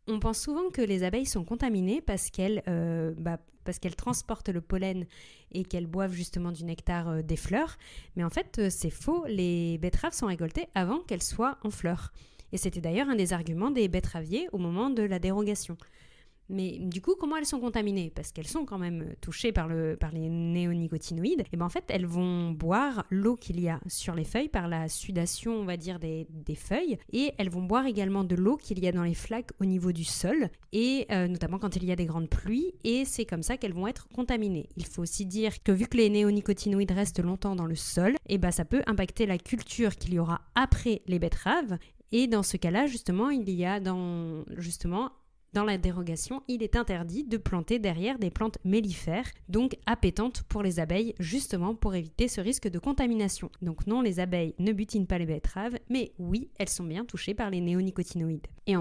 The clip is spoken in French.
On pense souvent que les abeilles sont contaminées parce qu'elles transportent le pollen et qu'elles boivent justement du nectar des fleurs. Mais en fait, c'est faux. Les betteraves sont récoltées avant qu'elles soient en fleurs. Et c'était d'ailleurs un des arguments des betteraviers au moment de la dérogation. Mais du coup, comment elles sont contaminées ? Parce qu'elles sont quand même touchées par les néonicotinoïdes. Et ben en fait, elles vont boire l'eau qu'il y a sur les feuilles par la sudation, on va dire, des feuilles. Et elles vont boire également de l'eau qu'il y a dans les flaques au niveau du sol, et notamment quand il y a des grandes pluies. Et c'est comme ça qu'elles vont être contaminées. Il faut aussi dire que vu que les néonicotinoïdes restent longtemps dans le sol, et ben ça peut impacter la culture qu'il y aura après les betteraves. Et dans ce cas-là, justement, dans la dérogation, il est interdit de planter derrière des plantes mellifères, donc appétantes pour les abeilles, justement pour éviter ce risque de contamination. Donc non, les abeilles ne butinent pas les betteraves, mais oui, elles sont bien touchées par les néonicotinoïdes. Et